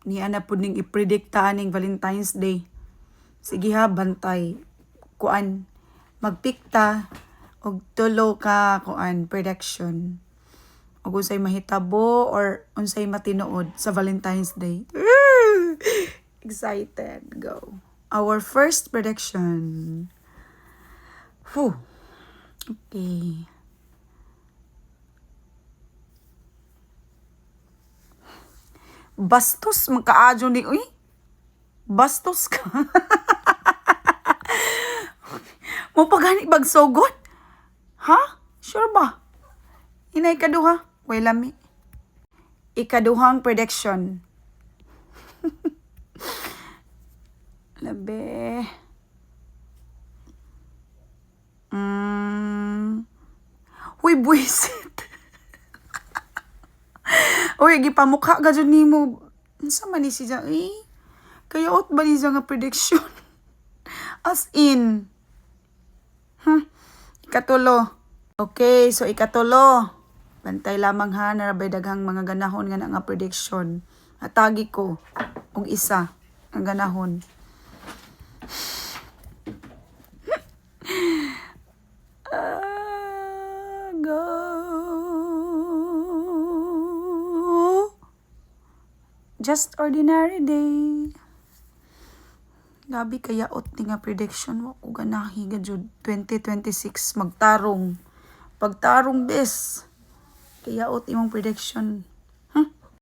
Niya na po ning ipredikta ning Valentine's Day. Sige ha, bantay. Kuan, magpikta og tulo ka kuan prediction. Og unsay mahitabo or unsay matinuod sa Valentine's Day. Excited. Go. Our first prediction. Whew. Okay. Bastos magkaadyo ni uy. Bastos ka. Mo pagani bagsogot? Ha? Sure ba? Inay kaduha? Way lami. Ikaduhang prediction. Labe. Huy, buisit. Uy, gipamukha ka dyan ni mo. Nasa man ni siya, kaya out ba ni siya nga prediction? As in. Ikatulo. Okay, so ikatulo. Bantay lamang ha, narabay daghang mga ganahon nga nga prediction. Atagi ko, og isa, ang ganahon. Go. Just ordinary day. Gabi kaya ot ni nga prediction mo ko ganahi ga jud 2026 magtarong. Pagtarong des. Kaya ot imong prediction.